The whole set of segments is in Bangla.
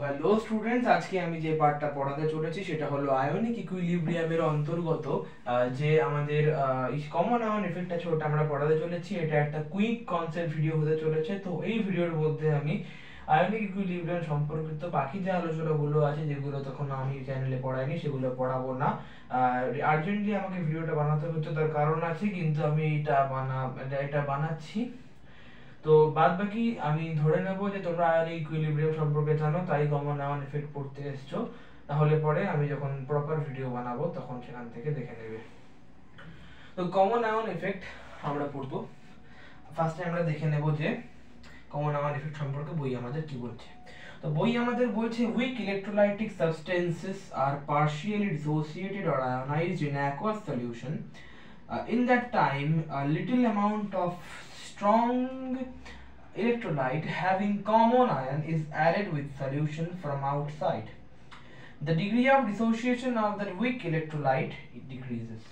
হ্যালো স্টুডেন্টস, আজকে আমি যে পার্টটা পড়াতে চলেছি সেটা হলো আয়নিক ইকুইলিব্রিয়ামের অন্তর্গত যে আমাদের কমন আয়ন এফেক্ট আছে ওটা আমরা পড়াতে চলেছি। এটা একটা কুইক কনসেপ্ট ভিডিও হতে চলেছে। তো এই ভিডিওর মধ্যে আমি আয়নিক ইকুইলিব্রিয়াম সম্পর্কিত বাকি যে আলোচনাগুলো আছে যেগুলো তখন আমি চ্যানেলে পড়াইনি সেগুলো পড়াবো না। আর্জেন্টলি আমাকে ভিডিওটা বানাতে হচ্ছে, তার কারণ আছে, কিন্তু আমি এটা বানাচ্ছি। তো বাদ বাকি আমি ধরে নেব যে তোমরা আয়নিক ইকুইলিব্রিয়াম সম্পর্কে জানো, তাই কমন আয়ন এফেক্ট পড়তে এসছো। তাহলে পরে আমি যখন প্রপার ভিডিও বানাবো তখন সেখান থেকে দেখে নেবে। তো কমন আয়ন এফেক্ট আমরা পড়বো। ফার্স্টে আমরা দেখে নেব যে কমন আয়ন এফেক্ট সম্পর্কে বই আমাদের কি বলছে। তো বই আমাদের বলছে weak electrolytic substances are partially dissociated or ionized in aqueous solution. In that time, a little amount of strong electrolyte having common ion is added with solution from outside. The degree of dissociation of the weak electrolyte decreases.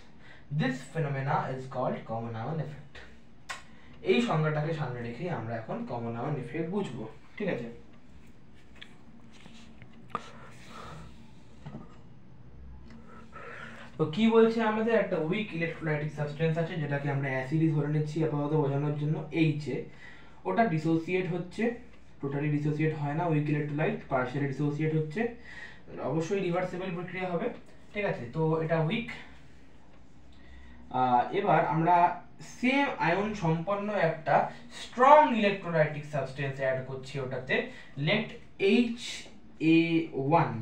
This phenomena is called common ion effect. এই সংজ্ঞাটাকে সামনে রেখে আমরা এখন কমন আয়ন এফেক্ট বুঝবো, ঠিক আছে? তো কি বলছে আমাদের, একটা উইক ইলেকট্রোলাইটিক সাবস্টেন্স আছে যেটাকে আমরা অ্যাসিডই ধরে নিচ্ছি আপাতত বোঝানোর জন্য, এইচে। ওটা ডিসোসিয়েট হচ্ছে, টোটালি ডিসোসিয়েট হয় না, উইক ইলেকট্রোলাইট পার্শিয়ালি ডিসোসিয়েট হচ্ছে, অবশ্যই রিভার্সিবল প্রক্রিয়া হবে, ঠিক আছে? তো এটা উইক। এবার আমরা সেম আয়ন সম্পন্ন একটা স্ট্রং ইলেকট্রোলাইটিক সাবস্টেন্স অ্যাড করছি ওটাতে, লেট HA1।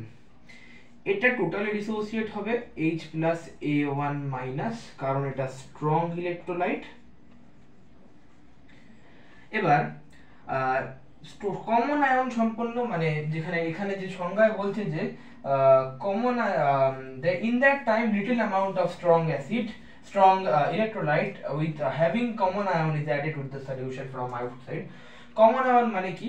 এটা টোটালি ডিসোসিয়েট হবে H প্লাস A1 মাইনাস, কারণ এটা স্ট্রং ইলেকট্রোলাইট। এবার কমন আয়ন সম্পন্ন মানে যেখানে এখানে যে সংজ্ঞায় বলছে যে common in that time little amount of strong electrolyte with having common ion is added with the solution from outside. common ion মানে কি,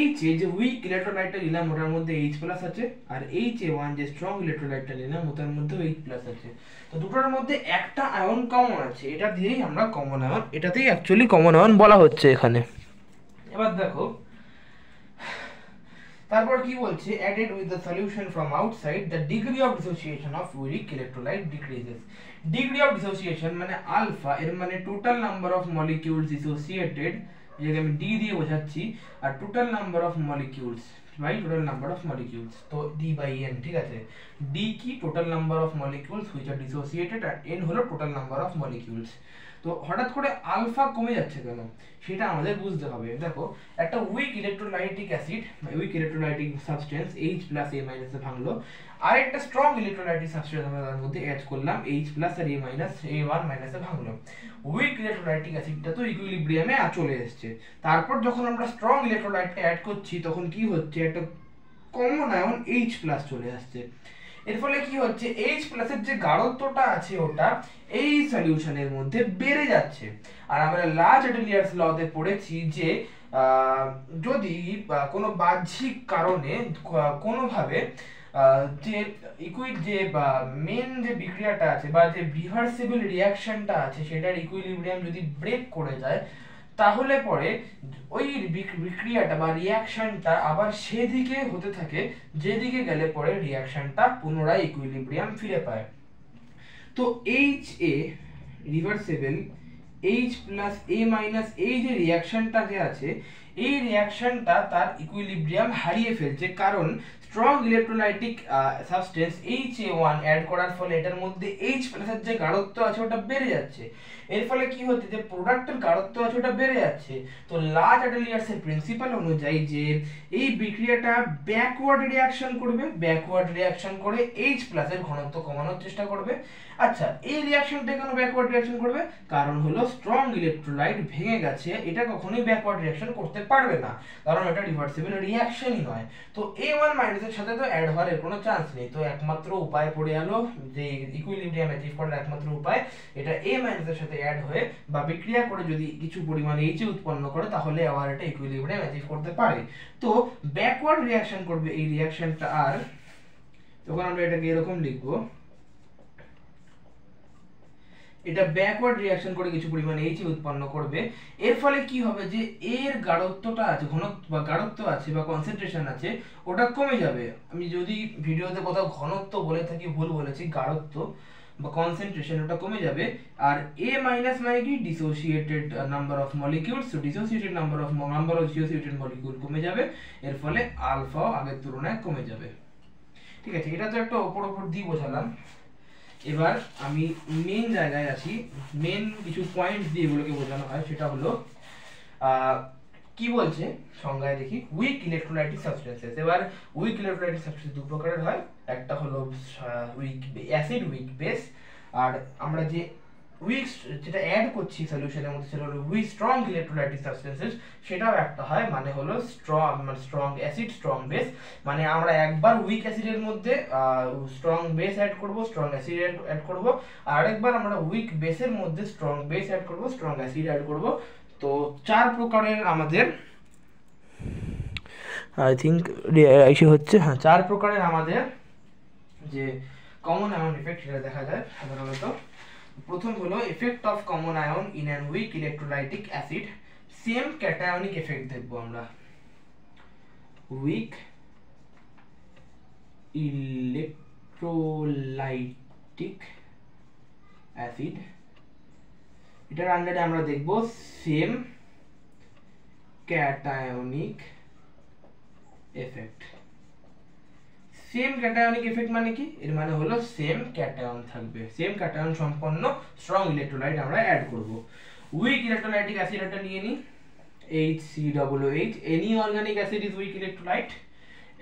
H যে উইক ইলেকট্রোলাইটটা নিলাম ওটার মধ্যে H প্লাস আছে, আর HA1 যে স্ট্রং ইলেকট্রোলাইটটা নিলাম ওটার মধ্যে H প্লাস আছে। তো দুটোর মধ্যে একটা আয়ন কমন আছে, এটা দিয়েই আমরা কমন আয়ন, এটাতেই অ্যাকচুয়ালি কমন আয়ন বলা হচ্ছে এখানে। এবার দেখো তারপর কি বলছে, added with the solution from outside the degree of dissociation of weak electrolyte decreases. degree of dissociation মানে আলফা, এর মানে total number of molecules dissociated, যেটাকে আমি ডি দিয়ে বোঝাচ্ছি, আর total number of molecules by total number of molecules, তো ডি বাই এন, ঠিক আছে? ডি কি, total number of molecules which are dissociated, আর এন হলো টোটাল নাম্বার অফ মলিকিউলস। তো হঠাৎ করে আলফা কমে যাচ্ছে কেন সেটা আমাদের বুঝতে হবে। দেখো একটা weak electrolytic acid, weak electrolytic substance H plus A মাইনাসে ভাঙলো, আর একটা স্ট্রং ইলেকট্রোলাইটিক সাবস্টেন্স আমরা তার মধ্যে অ্যাড করলাম H প্লাস আর A মাইনাস, A1 মাইনাসে ভাঙলো। উইক ইলেকট্রোলাইটিক অ্যাসিডটা তো ইকুইলিব্রিয়ামে চলে এসেছে। তারপর যখন আমরা স্ট্রং ইলেকট্রোলাইটটা অ্যাড করছি তখন কি হচ্ছে, একটা কমন আয়ন H প্লাস চলে আসছে। এর ফলে কি হচ্ছে, H প্লাসের যে গাঢ়ত্বটা আছে ওটা এই সলিউশনের মধ্যে বেড়ে যাচ্ছে। আর আমরা লার্জ অ্যাটেলিয়ার্স লতে পড়েছি যে যদি কোনো বাহ্যিক কারণে কোনোভাবে যে যে মেন যে বিক্রিয়াটা আছে বা যে রিভার্সিবল রিঅ্যাকশনটা আছে সেটার ইকুইলিব্রিয়াম যদি ব্রেক করে যায়, তাহলে পরে ওই বিক্রিয়াটা বা রিঅ্যাকশনটা আবার সেদিকে হতে থাকে যেদিকে গেলে পরে রিঅ্যাকশনটা পুনরায় ইকুইলিব্রিয়াম ফিরে পায়। তো HA reversible H plus A minus, এই যে রিঅ্যাকশনটা যে আছে এই রিঅ্যাকশনটা তার ইকুইলিব্রিয়াম হারিয়ে ফেলছে, কারণ strong electrolytic substance HA1 add করার ফলে এটার মধ্যে H প্লাসের যে গাঢ়ত্ব আছে ওটা বেড়ে যাচ্ছে। এর ফলে কি হচ্ছে, যে প্রোডাক্টের গাঢ়ত্ব আছে ওটা বেড়ে যাচ্ছে। তো লার্জ অ্যাটেলিয়ার্সের প্রিন্সিপাল অনুযায়ী যে এই বিক্রিয়াটা ব্যাকওয়ার্ড রিঅ্যাকশন করবে, ব্যাকওয়ার্ড রিঅ্যাকশন করে H প্লাসের ঘনত্ব কমানোর চেষ্টা করবে। আচ্ছা, এই রিঅ্যাকশনটা কেন ব্যাকওয়ার্ড রিঅ্যাকশন করবে? কারণ হলো স্ট্রং ইলেকট্রোলাইট ভেঙে গেছে, এটা কখনোই ব্যাকওয়ার্ড রিঅ্যাকশন করতে পারবে না, কারণ এটা রিভার্সিবল রিঅ্যাকশনই নয়। তো A1 মাইনাসের সাথে তো অ্যাড হওয়ার কোনো চান্স নেই। তো একমাত্র উপায় পড়ে গেল, যে ইকুইলিব্রিয়াম অ্যাচিভ করার একমাত্র উপায়, এটা A মাইনাসের সাথে অ্যাড হয়ে বা বিক্রিয়া করে যদি কিছু পরিমাণ H উৎপন্ন করে তাহলে আবার এটা ইকুইলিব্রিয়াম অ্যাচিভ করতে পারে। তো ব্যাকওয়ার্ড রিঅ্যাকশন করবে এই রিঅ্যাকশনটা, আর তখন আমরা এটাকে এরকম লিখবো, এটা ব্যাকওয়ার্ড রিঅ্যাকশন করে কিছু পরিমাণ H উৎপন্ন করবে। এর ফলে কি হবে যে এর গাঢ়ত্বটা আছে, ঘনত্ব বা গাঢ়ত্ব আছে বা কনসেন্ট্রেশন আছে, ওটা কমে যাবে। আমি যদি ভিডিওতে কোথাও ঘনত্ব বলে থাকি ভুল বলেছি, গাঢ়ত্ব বা কনসেন্ট্রেশন ওটা কমে যাবে। আর A মাইনাস মানে কি dissociated number of molecules, so dissociated number of dissociated molecule কমে যাবে, এর ফলে আলফাও আগের তুলনায় কমে যাবে। ঠিক আছে, এটা তো একটা ওপর দিয়ে বোঝালাম। এবার আমি মেন জায়গায় আসি, মেন কিছু পয়েন্ট দিয়ে এগুলোকে বোঝানো হয়, সেটা হলো কি বলছে সংজ্ঞায় দেখি, উইক ইলেকট্রোলাইটিক সাবস্টেন্সেস। এবার উইক ইলেকট্রোলাইটিক সাবস্টেন্স দু প্রকারের হয়, একটা হলো উইক অ্যাসিড, উইক বেস। আর আমরা যে উইক যেটা অ্যাড করছি সলিউশনের মধ্যে সেটা হলো উইক স্ট্রং ইলেকট্রোলাইটিক সাবস্টেন্সেস, সেটাও একটা হয়, মানে হলো স্ট্রং অ্যাসিড স্ট্রং বেস। মানে আমরা একবার উইক অ্যাসিডের মধ্যে স্ট্রং বেস অ্যাড করব, স্ট্রং অ্যাসিড অ্যাড করব, আর আরেকবার আমরা উইক বেসের মধ্যে স্ট্রং বেস অ্যাড করব, স্ট্রং অ্যাসিড অ্যাড করব। তো চার প্রকারের আমাদের আই থিঙ্ক ইস্যু হচ্ছে, হ্যাঁ, চার প্রকারের আমাদের যে কমন আয়ন এফেক্ট সেটা দেখা যায় সাধারণত। প্রথম হলো effect of common ion in an weak electrolytic acid, same cationic effect দেখবো আমরা। উইক ইলেকট্রোলাইটিক অ্যাসিড, এটার আন্ডারে আমরা দেখব same cationic effect. Same cationic effect মানে কি? এর মানে হলো সেম ক্যাটায়ন থাকবে, সেম ক্যাটায়ন সম্পন্ন স্ট্রং ইলেকট্রোলাইট আমরা অ্যাড করব। উইক ইলেকট্রোলাইটিক অ্যাসিড এটা নিয়ে নি, HCOOH, any organic acid is weak electrolyte.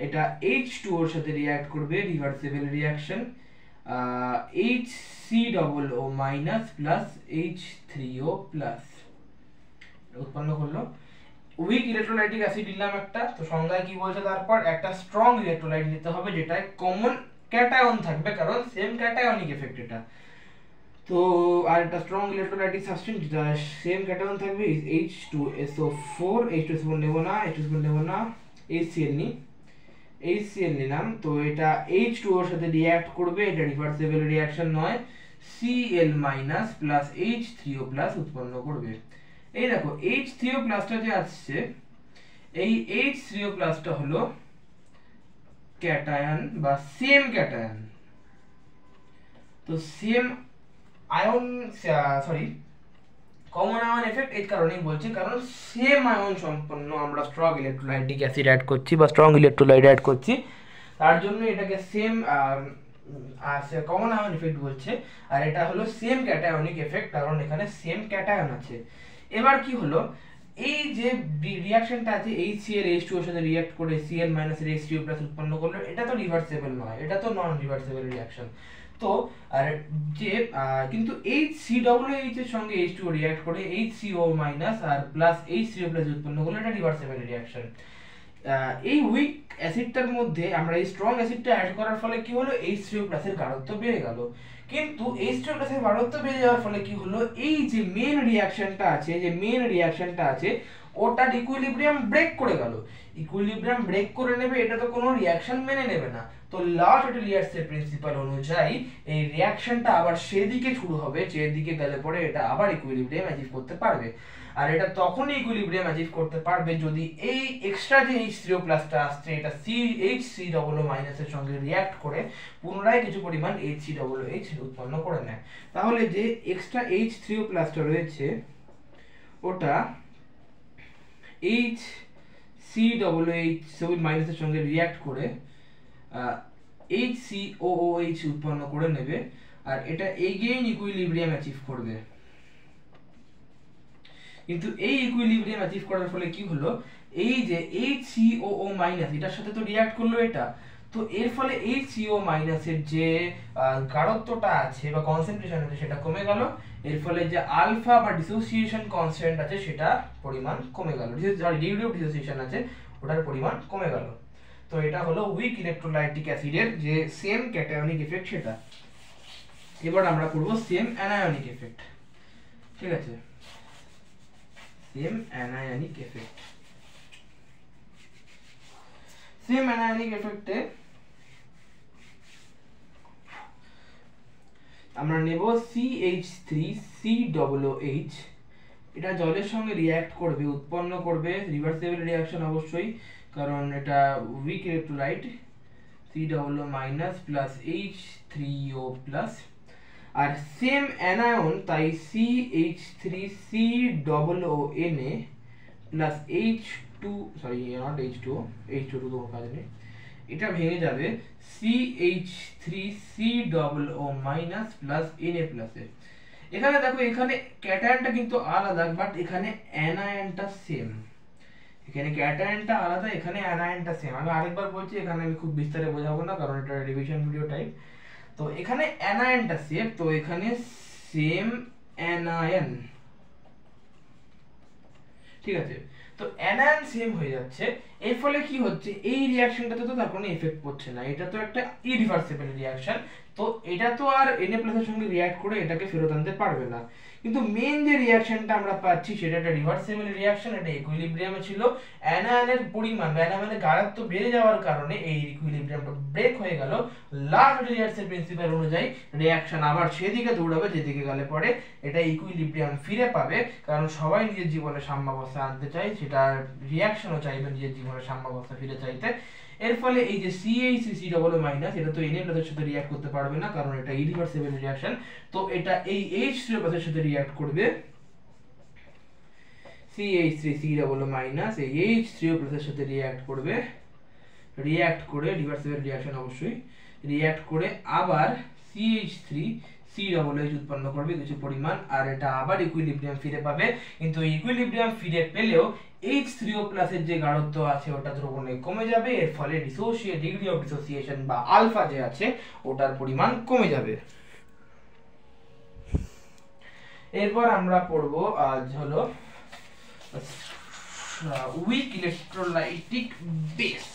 এটা H2O এর সাথে রিঅ্যাক্ট করবে, reversible reaction, HCOO minus plus H3O plus উৎপন্ন করলো। উইক ইলেকট্রোলাইটিক অ্যাসিড নিলাম একটা, তো সংজ্ঞায় কি বলছে, তারপর একটা স্ট্রং ইলেকট্রোলাইট নিতে হবে যেটায় কমন ক্যাটায়ন থাকবে, কারণ সেম ক্যাটায়নিক এফেক্ট এটা। তো আর একটা স্ট্রং ইলেকট্রোলাইটিক সাবস্টেন্স যেটা সেম ক্যাটায়ন থাকবে ইজ H2SO4, H2SO4 নেব না, H2SO4 নেব না, HCl নি, HCl নিলাম। তো এটা H2O এর সাথে রিঅ্যাক্ট করবে, এটা রিভার্সিবল রিঅ্যাকশন নয়, Cl minus plus H3O plus উৎপন্ন করবে। এই দেখো H3O প্লাসটা যে আসছে, এই H3O প্লাসটা হলো ক্যাটায়ন বা সেম ক্যাটায়ন। তো same ion, sorry, common ion effect এই কারণেই বলছি, কারণ সেম আয়ন সম্পন্ন আমরা স্ট্রং ইলেকট্রোলাইটিক অ্যাসিড অ্যাড করছি বা স্ট্রং ইলেকট্রোলাইট অ্যাড করছি, তার জন্য এটাকে সেম কমন আয়ন এফেক্ট বলছে। আর এটা হলো সেম ক্যাটায়নিক এফেক্ট, কারণ এখানে সেম ক্যাটায়ন আছে। এবার কি হলো, এই যে রিঅ্যাকশনটা আছে HCl H2O এর সাথে রিঅ্যাক্ট করে Cl এর H3O প্লাস উৎপন্ন করলো, এটা তো রিভার্সিবল নয়, এটা তো নন রিভার্সিবল রিঅ্যাকশন। তো আর যে কিন্তু HCOOH এর সঙ্গে H2O রিঅ্যাক্ট করে HCO মাইনাস আর প্লাস H3O প্লাস উৎপন্ন করলো, এটা রিভার্সিবল রিঅ্যাকশন। এই উইক অ্যাসিডটার মধ্যে আমরা এই স্ট্রং অ্যাসিডটা অ্যাড করার ফলে কি হলো, H3O প্লাসের গাঢ়ত্ব বেড়ে গেল। কিন্তু H2O প্লাসের গাঢ়ত্ব বেড়ে যাওয়ার ফলে কি হলো, এই যে মেন রিঅ্যাকশনটা আছে, যে মেন রিঅ্যাকশনটা আছে ওটার ইকুইলিব্রিয়াম ব্রেক করে গেল। ইকুইলিব্রিয়াম ব্রেক করে নেবে, এটা তো কোনো রিঅ্যাকশন মেনে নেবে না। তো ল টলিয়ার্সের প্রিন্সিপাল অনুযায়ী এই রিঅ্যাকশনটা আবার সেদিকে শুরু হবে, যেদিকে গেলে পরে এটা আবার ইকুইলিব্রিয়াম অ্যাচিভ করতে পারবে। আর এটা তখনই ইকুইলিব্রিয়াম অ্যাচিভ করতে পারবে যদি এই এক্সট্রা যে H3O প্লাসটা আসছে এটা HCOO মাইনাসের সঙ্গে রিঅ্যাক্ট করে পুনরায় কিছু পরিমাণ HCOOH উৎপন্ন করে নেয়। তাহলে যে এক্সট্রা H3O প্লাসটা রয়েছে ওটা HCOOH মাইনাসের সঙ্গে রিঅ্যাক্ট করে HCOOH উৎপন্ন করে নেবে, আর এটা এগেইন ইকুইলিব্রিয়াম অ্যাচিভ করবে। কিন্তু এই ইকুইলিব্রিয়াম অ্যাচিভ করার ফলে কি হলো, এই যে HCOO মাইনাস এটার সাথে তো রিঅ্যাক্ট করলো এটা, তো এর ফলে HCO মাইনাসের যে গাঢ়ত্বটা আছে বা কনসেন্ট্রেশন আছে সেটা কমে গেল। এর ফলে যে আলফা বা ডিসোসিয়েশন কনস্ট্যান্ট আছে সেটা পরিমাণ কমে গেল, ডিগ্রি অফ ডিসোসিয়েশন আছে ওটার পরিমাণ কমে গেল। তো এটা হলো উইক ইলেকট্রোলাইটিক অ্যাসিডের যে সেম ক্যাটায়নিক এফেক্ট সেটা। এবার আমরা করব সেম অ্যানায়নিক এফেক্ট। ঠিক আছে, same anionic effect. Same anionic এফেক্টে আমরা নেব CH3COOH, এটা জলের সঙ্গে রিঅ্যাক্ট করবে, উৎপন্ন করবে রিভার্সিবল রিঅ্যাকশন অবশ্যই, কারণ এটা weak electrolyte, COO- plus H3O plus, আর সেম অ্যানায়ন তাই CH3COONA plus H2 sorry not H2O, H2 তো কাজ নেই, এটা ভেঙে যাবে CH3COO প্লাস Na প্লাস এ। এখানে দেখো এখানে ক্যাটায়নটা কিন্তু আলাদা, বাট এখানে অ্যানায়নটা সেম। এখানে ক্যাটায়নটা আলাদা, এখানে অ্যানায়নটা সেম। আমি আরেকবার বলছি, এখানে আমি খুব বিস্তারে বোঝাবো না কারণ এটা রিভিশন ভিডিও টাইপ। তো এখানে অ্যানায়নটা সেম, তো এখানে সেম অ্যানায়ন, ঠিক আছে। তো অ্যানায়ন সেম হয়ে যাচ্ছে, এর ফলে কি হচ্ছে, এই রিঅ্যাকশনটাতে তো তার কোনো এফেক্ট পড়ছে না, এটা তো একটা ইরিভার্সিবল রিঅ্যাকশন, তো এটা তো আর Na এর সঙ্গে রিঅ্যাক্ট করে এটাকে ফেরত আনতে পারবে না। কিন্তু মেন যে রিঅ্যাকশনটা আমরা পাচ্ছি সেটা একটা রিভার্সিবল রিঅ্যাকশন, এটা ইকুইলিব্রিয়ামে ছিল, অ্যানায়নের পরিমাণ অ্যানায়নের গাঢ়ত্ব বেড়ে যাওয়ার কারণে এই ইকুইলিব্রিয়ামটা ব্রেক হয়ে গেল। লাস্ট প্রিন্সিপাল অনুযায়ী রিঅ্যাকশন আবার সেদিকে দৌড়াবে যেদিকে গেলে পরে এটা ইকুইলিব্রিয়াম ফিরে পাবে, কারণ সবাই নিজের জীবনে সাম্যাবস্থা আনতে চায়, সেটা রিঅ্যাকশনও চাইবে নিজের জীবনে সাম্যাবস্থা ফিরে চাইতে। এর ফলে এই যে CH3COO- এটা তো Na এর সাথে রিঅ্যাক্ট করতে পারবে না কারণ এটা ইরিভার্সিবল রিঅ্যাকশন, তো এটা এই H3O এর সাথে রিঅ্যাক্ট করবে, CH3COO- এই H3O এর সাথে রিঅ্যাক্ট করবে, রিঅ্যাক্ট করে রিভার্সিবল রিঅ্যাকশন অবশ্যই, রিঅ্যাক্ট করে আবার CH3COOH উৎপন্ন করবে কিছু পরিমাণ, আর এটা আবার ইকুইলিব্রিয়াম ফিরে পাবে। কিন্তু ইকুইলিব্রিয়াম ফিরে পেলেও H3O এর যে গাঢ়ত্ব আছে ওটা দ্রবণে কমে যাবে, এর ফলে ডিগ্রি অফ ডিসোসিয়েশন বা আলফা যে আছে ওটার পরিমাণ কমে যাবে। এরপর আমরা পড়ব আজ হলো উইক ইলেকট্রোলাইটিক বেস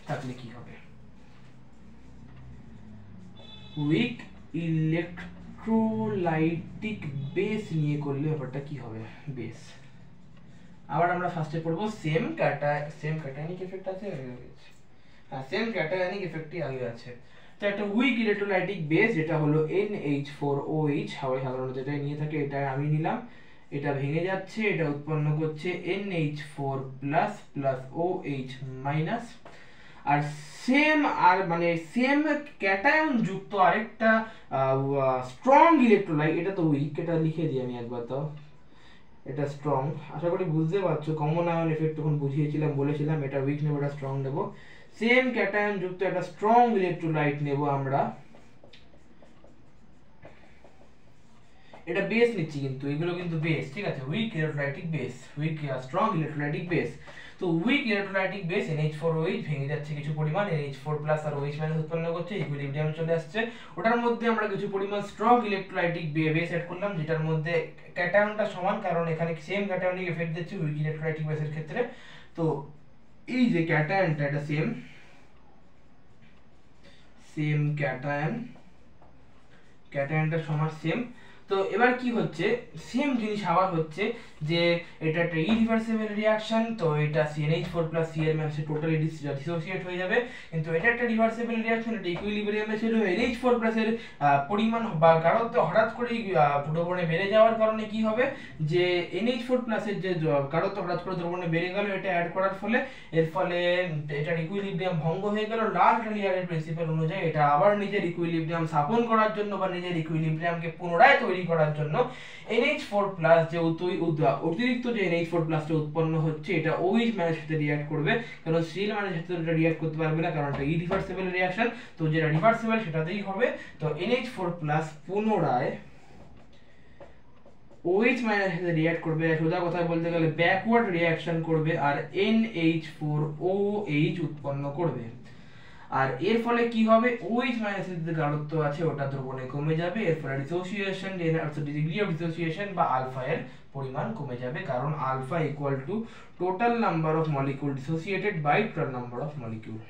থাকলে কি হবে। উইক ইলেকট্রোলাইটিক বেস নিয়ে করলে ব্যাপারটা কি হবে, বেস। আবার আমরা ফার্স্টে পড়বো সেম ক্যাটায়নিক এফেক্ট আছে, হ্যাঁ সেম ক্যাটায়নিক এফেক্টই আগে আছে। তো একটা উইক ইলেকট্রোলাইটিক বেস যেটা হলো NH4OH, সবাই সাধারণত যেটা নিয়ে থাকে এটা আমি নিলাম, এটা ভেঙে যাচ্ছে, এটা উৎপন্ন করছে NH4 plus plus OH minus, আর সেম সেম ক্যাটায়ন যুক্ত আরেকটা স্ট্রং ইলেকট্রোলাইট, এটা তো উইক, এটা লিখে দিই আমি একবার, তো এটা স্ট্রং, আশা করি বুঝতে পারছো, কমন আয়ন এফেক্ট তখন বুঝিয়েছিলাম, বলেছিলাম এটা উইক নেব এটা স্ট্রং নেব। সেম ক্যাটায়ন যুক্ত একটা স্ট্রং ইলেকট্রোলাইট নেব আমরা, এটা বেস নিচ্ছি কিন্তু এগুলো কিন্তু বেস, ঠিক আছে, weak electrolytic base, weak strong electrolytic base. তো উইক ইলেকট্রোলাইটিক বেস NH4OH ভেঙে যাচ্ছে কিছু পরিমাণ, NH4 প্লাস আর OH মাইনাস উৎপন্ন করছে, ইকুইলিব্রিয়ামে চলে আসছে, ওটার মধ্যে আমরা কিছু পরিমাণ স্ট্রং ইলেকট্রোলাইটিক বেস অ্যাড করলাম, যেটার মধ্যে ক্যাটায়নটা সমান, কারণ এখানে সেম ক্যাটায়নিক এফেক্ট দিচ্ছে উইক ইলেকট্রোলাইটিক বেসের ক্ষেত্রে। তো এই যে ক্যাটায়নটা এটা সেম ক্যাটায়নটা সমান সেম। তো এবার কি হচ্ছে, সেম জিনিস আবার হচ্ছে যে এটা একটা ইরিভার্সিবল রিঅ্যাকশন, তো এটা CnH4 প্লাস Cl এর টোটালি ডিসোসিয়েট হয়ে যাবে, কিন্তু এটা একটা রিভার্সিবল রিঅ্যাকশন, এটা ইকুইলিব্রিয়ামে ছিল, NH4 প্লাস এর পরিমাণ বা গাঢ়ত্ব হঠাৎ করে দ্রবণে বেড়ে যাওয়ার কারণে কি হবে, যে NH4 প্লাস এর যে গাঢ়ত্ব হঠাৎ করে দ্রবণে বেড়ে গেল, এটা অ্যাড করার ফলে এর ফলে এটার ইকুইলিব্রিয়াম ভঙ্গ হয়ে গেল। লাস্ট লিনিয়ারের প্রিন্সিপাল অনুযায়ী এটা আবার নিজের ইকুইলিব্রিয়াম স্থাপন করার জন্য বা নিজের ইকুইলিব্রিয়ামকে পুনরায় তৈরি করার জন্য NH4 প্লাস যে অতিরিক্ত যে NH4 প্লাসটা উৎপন্ন হচ্ছে এটা OH মাইনাসের সাথে রিঅ্যাক্ট করবে, কারণ Cl মাইনাসের সাথে এটা রিঅ্যাক্ট করতে পারবে না কারণ এটা ইরিভার্সিবল রিঅ্যাকশন, তো যেটা রিভার্সিবল সেটাতেই হবে। তো NH4 প্লাস পুনরায় OH মাইনাসের সাথে রিঅ্যাক্ট করবে, সোজা কথায় বলতে গেলে ব্যাকওয়ার্ড রিঅ্যাকশন করবে, আর NH4OH উৎপন্ন করবে। আর এর ফলে কি হবে, OH মাইনাসের যে গাঢ়ত্ব আছে ওটা দ্রবণে কমে যাবে, এর ফলে ডিসোসিয়েশন ডিগ্রি অফ ডিসোসিয়েশন বা আলফা এর পরিমাণ কমে যাবে, কারণ alpha equal to total number of molecule dissociated by total number of molecule.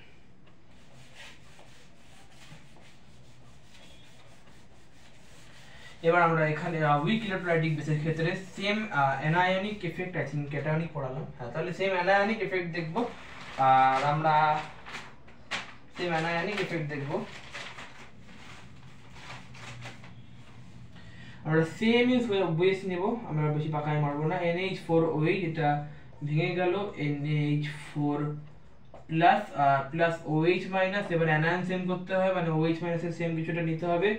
এবার আমরা এখানে উইক ইলেকট্রোলাইটিক বেসের ক্ষেত্রে same anionic effect, I think cationic পড়ালাম, হ্যাঁ তাহলে সেম অ্যানায়নিক এফেক্ট দেখব, আর আমরা সেম অ্যানায়নিক এফেক্ট দেখব। আমরা সেম ইউজ বেস নেব, আমরা বেশি পাকায় মারবো না। NH4OH এটা ভেঙে গেল, NH4 plus plus OH minus, এবার অ্যানায়ন সেম করতে হবে, মানে OH মাইনাসের সেম কিছুটা নিতে হবে।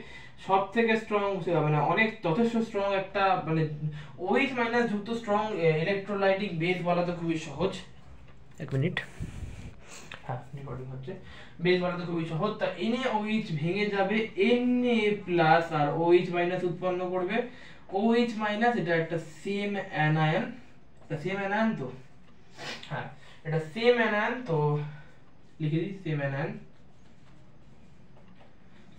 সব থেকে স্ট্রং মানে অনেক যথেষ্ট স্ট্রং একটা মানে OH মাইনাস যুক্ত স্ট্রং ইলেকট্রোলাইটিক বেস বলা তো খুবই সহজ। এক মিনিট, হ্যাঁ রেকর্ডিং হচ্ছে। বেস বলা তো খুবই সহজ। তা NaOH ভেঙে যাবে, Na প্লাস আর OH মাইনাস উৎপন্ন করবে। OH মাইনাস এটা একটা সেম অ্যানায়ন, এটা সেম অ্যানায়ন তো, হ্যাঁ এটা সেম অ্যানায়ন, তো লিখে দিই same anion.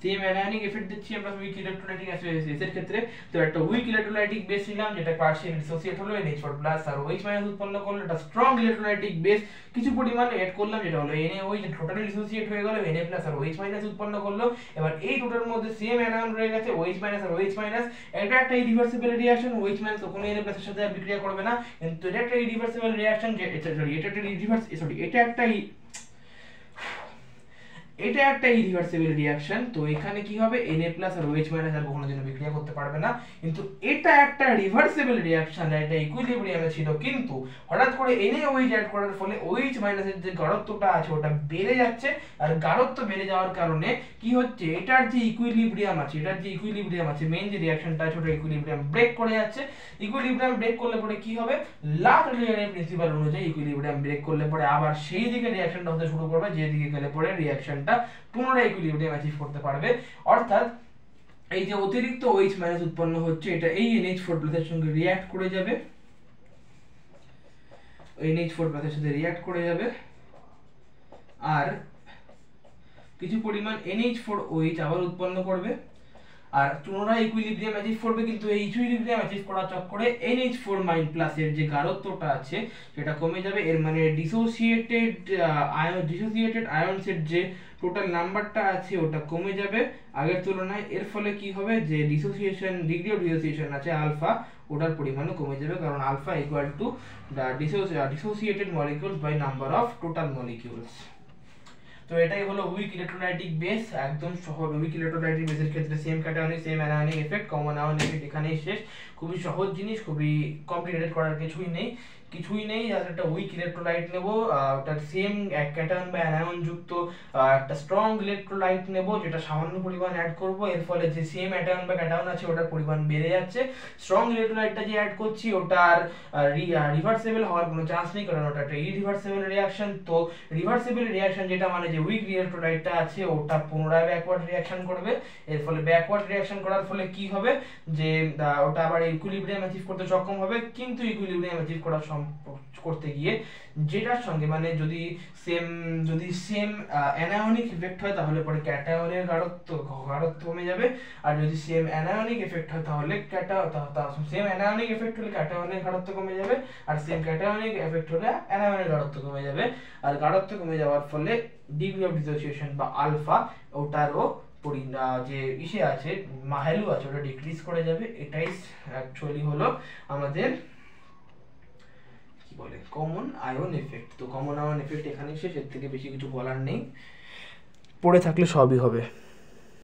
Same anionic effect দিচ্ছি আমরা উইক ইলেকট্রোলাইটিক অ্যাসিডের ক্ষেত্রে। তো একটা উইক ইলেকট্রোলাইটিক বেস নিলাম যেটা পার্শিয়াল ডিসোসিয়েট হলো, NH4 প্লাস আর OH মাইনাস উৎপন্ন করলো। এটা স্ট্রং ইলেকট্রোলাইটিক বেস কিছু পরিমাণ এড করলাম যেটা হলো NaOH, টোটালি ডিসোসিয়েট হয়ে গেল, Na প্লাস আর OH মাইনাস উৎপন্ন করলো। এবার এই দুটোর মধ্যে সেম অ্যানায়ন রয়ে গেছে, OH মাইনাস আর OH মাইনাস। এটা একটা ইরিভার্সিবল রিঅ্যাকশন, OH মাইনাস ওখানে Na প্লাসের সাথে বিক্রিয়া করবে না, কিন্তু এটা একটা ইরিভার্সিবল রিঅ্যাকশন, যে এটা একটা ইরিভার্সিবল রিঅ্যাকশন। তো এখানে কি হবে, Na প্লাস আর OH মাইনাস আর কখনো যেন বিক্রিয়া করতে পারবে না। কিন্তু এটা একটা রিভার্সিবল রিঅ্যাকশন, এটা ইকুইলিব্রিয়ামে ছিল, কিন্তু হঠাৎ করে NaOH অ্যাড করার ফলে OH মাইনাসের যে গাঢ়ত্বটা আছে ওটা বেড়ে যাচ্ছে, আর গাঢ়ত্ব বেড়ে যাওয়ার কারণে কি হচ্ছে, এটার যে ইকুইলিব্রিয়াম আছে, মেইন যে রিঅ্যাকশনটা আছে ওটা ইকুইলিব্রিয়াম ব্রেক করে যাচ্ছে। ইকুইলিব্রিয়াম ব্রেক করলে পরে কি হবে, লাটলিয়ারের প্রিন্সিপাল অনুযায়ী ইকুইলিব্রিয়াম ব্রেক করলে পরে আবার সেই দিকে রিঅ্যাকশনটা হতে শুরু করবে, যে দিকে গেলে পরে রিঅ্যাকশনটা পুনরায় ইকুইলিব্রিয়াম অ্যাচিভ করতে পারবে। অর্থাৎ এই যে অতিরিক্ত OH মাইনাস উৎপন্ন হচ্ছে, এটা এই NH4 প্লাসের সঙ্গে রিঅ্যাক্ট করে যাবে, NH4 প্লাসের সাথে রিঅ্যাক্ট করে যাবে, আর কিছু পরিমাণ NH4OH আবার উৎপন্ন করবে, আর পুনরায় ইকুইলিব্রিয়াম অ্যাচিভ করবে। কিন্তু এই ইকুইলিব্রিয়াম অ্যাচিভ করার চক্করে NH4 মাইন প্লাসের যে গাঢ়ত্বটা আছে সেটা কমে যাবে। এর মানে ডিসোসিয়েটেড আয়নসের যে টোটাল নাম্বারটা আছে ওটা কমে যাবে আগের তুলনায়। এর ফলে কি হবে, যে ডিগ্রি অফ ডিসোসিয়েশন আছে আলফা, ওটার পরিমাণও কমে যাবে, কারণ alpha equal to the dissociated molecules by number of total molecules. তো এটাই হলো উইক ইলেকট্রোলাইটিক বেস, একদম সহজ। উইক ইলেকট্রোলাইটিক বেসের ক্ষেত্রে same cationic same anionic effect, common ion effect এখানেই শেষ। খুবই সহজ জিনিস, খুবই কমপ্লিকেটেড করার কিছুই নেই। জাস্ট একটা উইক ইলেকট্রোলাইট নেব, ওটার সেম এক ক্যাটায়ন বা অ্যানায়ন যুক্ত একটা স্ট্রং ইলেকট্রোলাইট নেব, যেটা সামান্য পরিমাণ অ্যাড করব, এর ফলে যে সেম অ্যাটায়ন বা ক্যাটায়ন আছে ওটার পরিমাণ বেড়ে যাচ্ছে। স্ট্রং ইলেকট্রোলাইটটা যে অ্যাড করছি ওটার রিভার্সেবল হওয়ার কোনো চান্স নেই, কারণ ওটা একটা ইরিভার্সেবল রিঅ্যাকশন। তো রিভার্সেবল রিঅ্যাকশন যেটা মানে যে উইক ইলেকট্রোলাইটটা আছে ওটা পুনরায় ব্যাকওয়ার্ড রিঅ্যাকশন করবে। এর ফলে ব্যাকওয়ার্ড রিঅ্যাকশন করার ফলে কি হবে, যে ওটা আবার ইকুইলিব্রিয়াম অ্যাচিভ করতে সক্ষম হবে। কিন্তু ইকুইলিব্রিয়াম অ্যাচিভ করতে গিয়ে যেটার সঙ্গে মানে যদি সেম অ্যানায়নিক ইফেক্ট হয় তাহলে পরে ক্যাটায়নের গাঢ়ত্ব কমে যাবে, আর যদি সেম অ্যানায়নিক এফেক্ট হয় তাহলে সেম অ্যানায়নিক এফেক্ট হলে ক্যাটায়নের গাঢ়ত্ব কমে যাবে, আর সেম ক্যাটায়নিক এফেক্ট হলে অ্যানায়নের গাঢ়ত্ব কমে যাবে। আর গাঢ়ত্ব কমে যাওয়ার ফলে ডিগ্রি অফ ডিসোসিয়েশন বা আলফা ওটারও যে ইসে আছে ভ্যালু আছে ওটা ডিক্রিজ করে যাবে। এটাই অ্যাকচুয়ালি হলো আমাদের বলে কমন আয়ন এফেক্ট। তো কমন আয়ন এফেক্ট এখানে শেষ, এর থেকে বেশি কিছু বলার নেই, পড়ে থাকলে সবই হবে।